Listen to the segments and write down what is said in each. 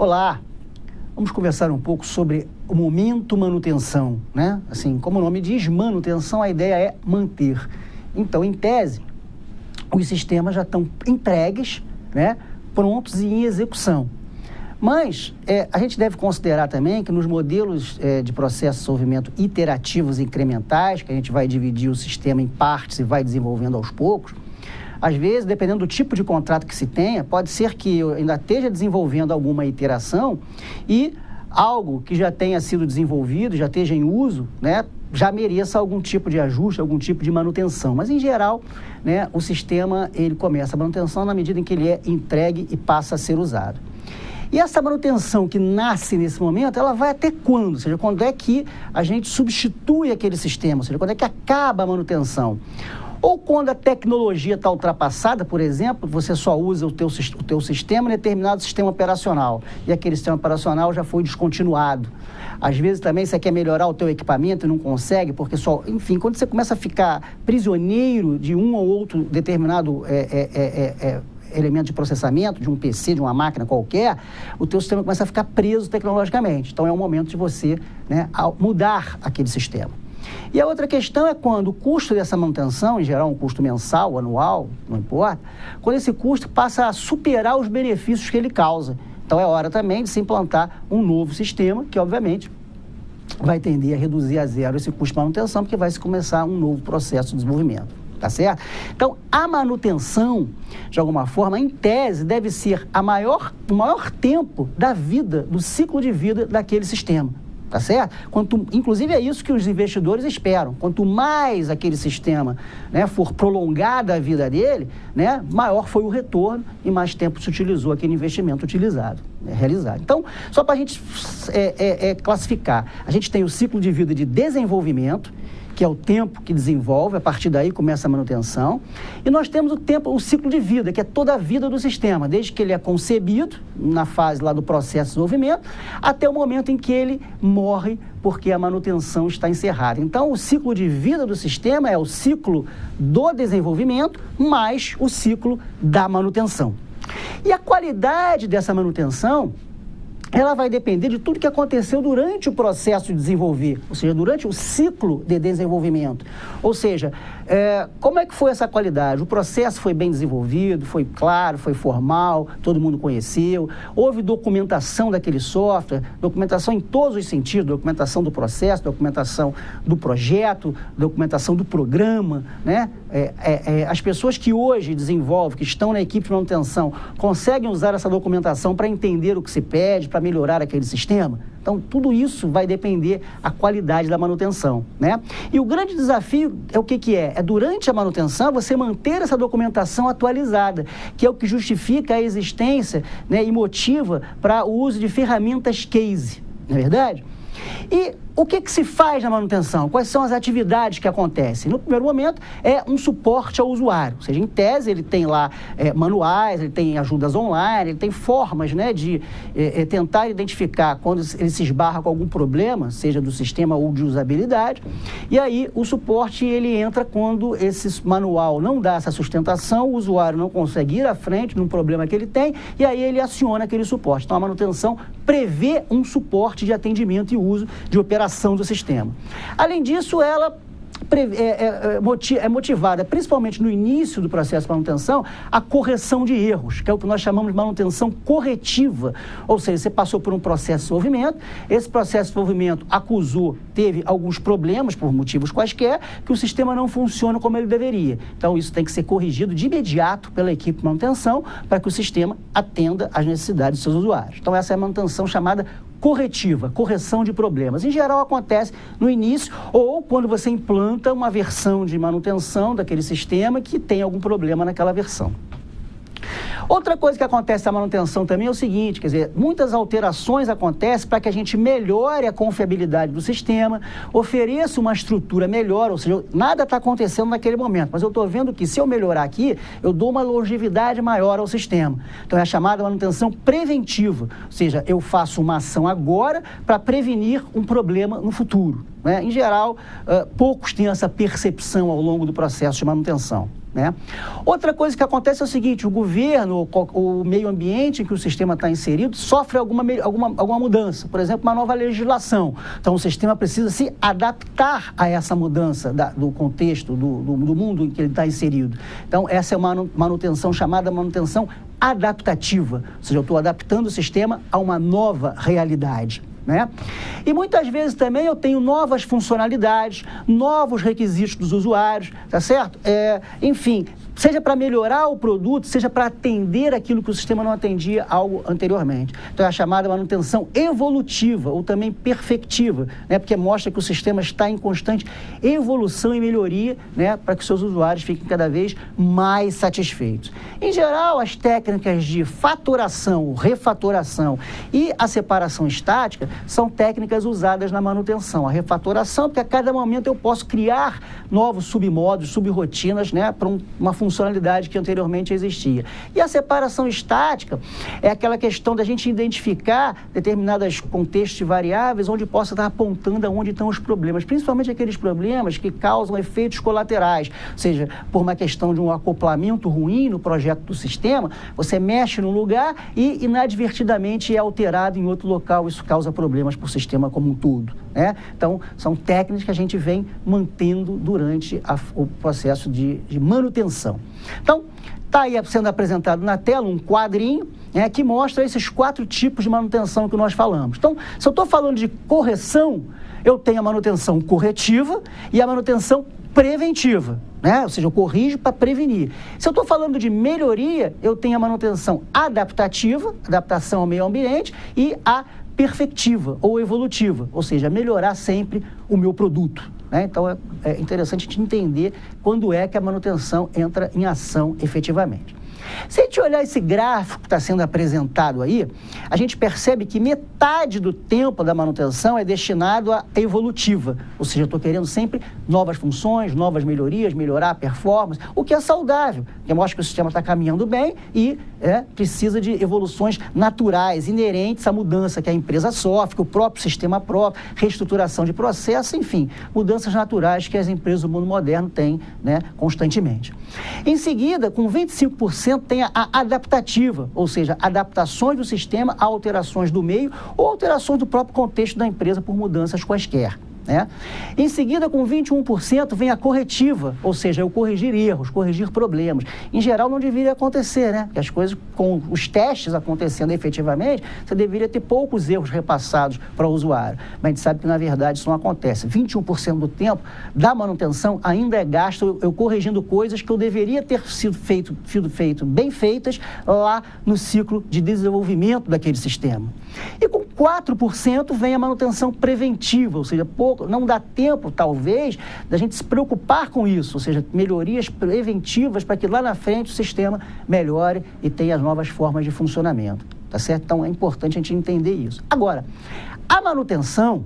Olá, vamos conversar um pouco sobre o momento manutenção, né? Assim, como o nome diz, manutenção, a ideia é manter. Então, em tese, os sistemas já estão entregues, né? Prontos e em execução. Mas a gente deve considerar também que nos modelos de processo de desenvolvimento iterativos incrementais, que a gente vai dividir o sistema em partes e vai desenvolvendo aos poucos, às vezes, dependendo do tipo de contrato que se tenha, pode ser que eu ainda esteja desenvolvendo alguma iteração e algo que já tenha sido desenvolvido, já esteja em uso, né, já mereça algum tipo de ajuste, algum tipo de manutenção. Mas, em geral, né, o sistema ele começa a manutenção na medida em que ele é entregue e passa a ser usado. E essa manutenção que nasce nesse momento, ela vai até quando? Ou seja, quando é que a gente substitui aquele sistema? Ou seja, quando é que acaba a manutenção? Ou quando a tecnologia está ultrapassada, por exemplo, você só usa o teu sistema em determinado sistema operacional e aquele sistema operacional já foi descontinuado. Às vezes também você quer melhorar o teu equipamento e não consegue, porque só... Enfim, quando você começa a ficar prisioneiro de um ou outro determinado elemento de processamento, de um PC, de uma máquina qualquer, o teu sistema começa a ficar preso tecnologicamente. Então é o momento de você, né, mudar aquele sistema. E a outra questão é quando o custo dessa manutenção, em geral um custo mensal, anual, não importa, quando esse custo passa a superar os benefícios que ele causa. Então é hora também de se implantar um novo sistema, que obviamente vai tender a reduzir a zero esse custo de manutenção, porque vai se começar um novo processo de desenvolvimento. Tá certo? Então, a manutenção, de alguma forma, em tese, deve ser o maior tempo da vida, do ciclo de vida daquele sistema. Tá certo? Inclusive é isso que os investidores esperam. Quanto mais aquele sistema, né, for prolongada a vida dele, né, maior foi o retorno e mais tempo se utilizou aquele investimento realizado. Então, só para a gente classificar, a gente tem o ciclo de vida de desenvolvimento, que é o tempo que desenvolve, a partir daí começa a manutenção. E nós temos o ciclo de vida, que é toda a vida do sistema, desde que ele é concebido, na fase lá do processo de desenvolvimento, até o momento em que ele morre, porque a manutenção está encerrada. Então, o ciclo de vida do sistema é o ciclo do desenvolvimento mais o ciclo da manutenção. E a qualidade dessa manutenção, ela vai depender de tudo que aconteceu durante o processo de desenvolver, ou seja, durante o ciclo de desenvolvimento. Ou seja, como é que foi essa qualidade? O processo foi bem desenvolvido, foi claro, foi formal, todo mundo conheceu, houve documentação daquele software, documentação em todos os sentidos, documentação do processo, documentação do projeto, documentação do programa, né? As pessoas que hoje desenvolvem, que estão na equipe de manutenção, conseguem usar essa documentação para entender o que se pede, para melhorar aquele sistema? Então, tudo isso vai depender da qualidade da manutenção, né? E o grande desafio é o que é? É durante a manutenção você manter essa documentação atualizada, que é o que justifica a existência, né, e motiva para o uso de ferramentas case, não é verdade? E o que se faz na manutenção? Quais são as atividades que acontecem? No primeiro momento, é um suporte ao usuário. Ou seja, em tese, ele tem lá manuais, ele tem ajudas online, ele tem formas, né, de tentar identificar quando ele se esbarra com algum problema, seja do sistema ou de usabilidade. E aí, o suporte, ele entra quando esse manual não dá essa sustentação, o usuário não consegue ir à frente num problema que ele tem, e aí ele aciona aquele suporte. Então, a manutenção prevê um suporte de atendimento e uso de operação do sistema. Além disso, ela é motivada, principalmente no início do processo de manutenção, a correção de erros, que é o que nós chamamos de manutenção corretiva. Ou seja, você passou por um processo de desenvolvimento, esse processo de desenvolvimento teve alguns problemas, por motivos quaisquer, que o sistema não funciona como ele deveria. Então, isso tem que ser corrigido de imediato pela equipe de manutenção, para que o sistema atenda às necessidades dos seus usuários. Então, essa é a manutenção chamada corretiva, correção de problemas. Em geral, acontece no início ou quando você implanta uma versão de manutenção daquele sistema que tem algum problema naquela versão. Outra coisa que acontece na manutenção também é o seguinte, quer dizer, muitas alterações acontecem para que a gente melhore a confiabilidade do sistema, ofereça uma estrutura melhor, ou seja, nada está acontecendo naquele momento, mas eu estou vendo que se eu melhorar aqui, eu dou uma longevidade maior ao sistema. Então é a chamada manutenção preventiva, ou seja, eu faço uma ação agora para prevenir um problema no futuro, né? Em geral, poucos têm essa percepção ao longo do processo de manutenção. né? Outra coisa que acontece é o seguinte: o governo, o meio ambiente em que o sistema está inserido, sofre alguma mudança, por exemplo, uma nova legislação. Então, o sistema precisa se adaptar a essa mudança do contexto, do mundo em que ele está inserido. Então, essa é uma manutenção chamada manutenção adaptativa, ou seja, eu estou adaptando o sistema a uma nova realidade, né? E muitas vezes também eu tenho novas funcionalidades, novos requisitos dos usuários, tá certo? Enfim, seja para melhorar o produto, seja para atender aquilo que o sistema não atendia algo anteriormente. Então é a chamada manutenção evolutiva ou também perfectiva, né? Porque mostra que o sistema está em constante evolução e melhoria, né? Para que seus usuários fiquem cada vez mais satisfeitos. Em geral, as técnicas de faturação, refatoração e a separação estática são técnicas usadas na manutenção. A refatoração, porque a cada momento eu posso criar novos submodos, subrotinas, né? Para uma funcionalidade que anteriormente existia. E a separação estática é aquela questão da gente identificar determinados contextos de variáveis onde possa estar apontando aonde estão os problemas, principalmente aqueles problemas que causam efeitos colaterais, ou seja, por uma questão de um acoplamento ruim no projeto do sistema, você mexe num lugar e inadvertidamente é alterado em outro local, isso causa problemas para o sistema como um todo, né? Então, são técnicas que a gente vem mantendo durante o processo de manutenção. Então, está aí sendo apresentado na tela um quadrinho, né, que mostra esses 4 tipos de manutenção que nós falamos. Então, se eu estou falando de correção, eu tenho a manutenção corretiva e a manutenção preventiva, né? Ou seja, eu corrijo para prevenir. Se eu estou falando de melhoria, eu tenho a manutenção adaptativa, adaptação ao meio ambiente, e a perfectiva ou evolutiva, ou seja, melhorar sempre o meu produto, né? Então, é interessante a gente entender quando é que a manutenção entra em ação efetivamente. Se a gente olhar esse gráfico que está sendo apresentado aí, a gente percebe que metade do tempo da manutenção é destinado à evolutiva, ou seja, eu estou querendo sempre novas funções, novas melhorias, melhorar a performance, o que é saudável, que mostra que o sistema está caminhando bem e precisa de evoluções naturais, inerentes à mudança que a empresa sofre, que o próprio sistema próprio, reestruturação de processo, enfim, mudanças naturais que as empresas do mundo moderno têm, né, constantemente. Em seguida, com 25%, tem a adaptativa, ou seja, adaptações do sistema a alterações do meio ou alterações do próprio contexto da empresa por mudanças quaisquer, né? Em seguida, com 21%, vem a corretiva, ou seja, eu corrigir erros, corrigir problemas. Em geral, não deveria acontecer, né? Porque as coisas, com os testes acontecendo efetivamente, você deveria ter poucos erros repassados para o usuário. Mas a gente sabe que, na verdade, isso não acontece. 21% do tempo da manutenção ainda é gasto eu corrigindo coisas que eu deveria ter sido feito bem feitas lá no ciclo de desenvolvimento daquele sistema. E com 4% vem a manutenção preventiva, ou seja, não dá tempo, talvez, da gente se preocupar com isso, ou seja, melhorias preventivas para que lá na frente o sistema melhore e tenha as novas formas de funcionamento, tá certo? Então, é importante a gente entender isso. Agora, a manutenção,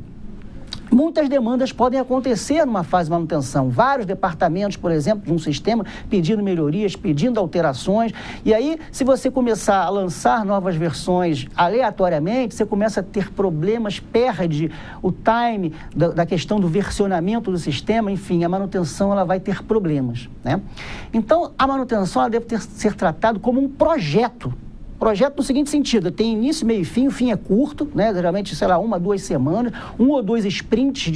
muitas demandas podem acontecer numa fase de manutenção. Vários departamentos, por exemplo, de um sistema pedindo melhorias, pedindo alterações. E aí, se você começar a lançar novas versões aleatoriamente, você começa a ter problemas, perde o time da questão do versionamento do sistema. Enfim, a manutenção ela vai ter problemas, né? Então, a manutenção ela deve ser tratada como um projeto. Projeto no seguinte sentido: tem início, meio e fim, o fim é curto, né? Geralmente, sei lá, 1 a 2 semanas, 1 ou 2 sprints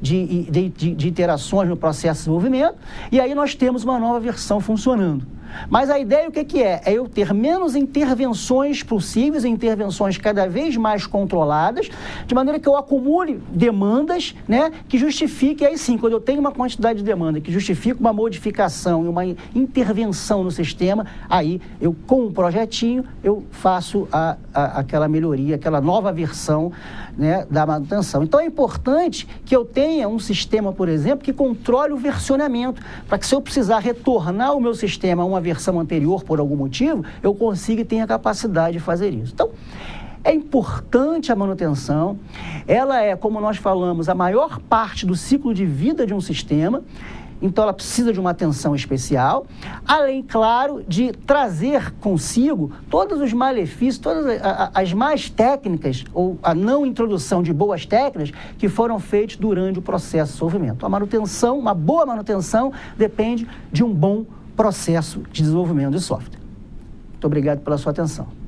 de iterações no processo de desenvolvimento, e aí nós temos uma nova versão funcionando. Mas a ideia o que é? É eu ter menos intervenções possíveis, intervenções cada vez mais controladas, de maneira que eu acumule demandas, né, que justifique, aí sim, quando eu tenho uma quantidade de demanda que justifica uma modificação e uma intervenção no sistema, aí eu, com um projetinho, eu faço aquela melhoria, aquela nova versão, né, da manutenção. Então é importante que eu tenha um sistema, por exemplo, que controle o versionamento, para que se eu precisar retornar o meu sistema a uma versão anterior por algum motivo, eu consiga e tenha a capacidade de fazer isso. Então, é importante a manutenção, ela é, como nós falamos, a maior parte do ciclo de vida de um sistema, então ela precisa de uma atenção especial, além, claro, de trazer consigo todos os malefícios, todas as más técnicas ou a não introdução de boas técnicas que foram feitas durante o processo de desenvolvimento. A manutenção, uma boa manutenção, depende de um bom processo de desenvolvimento de software. Muito obrigado pela sua atenção.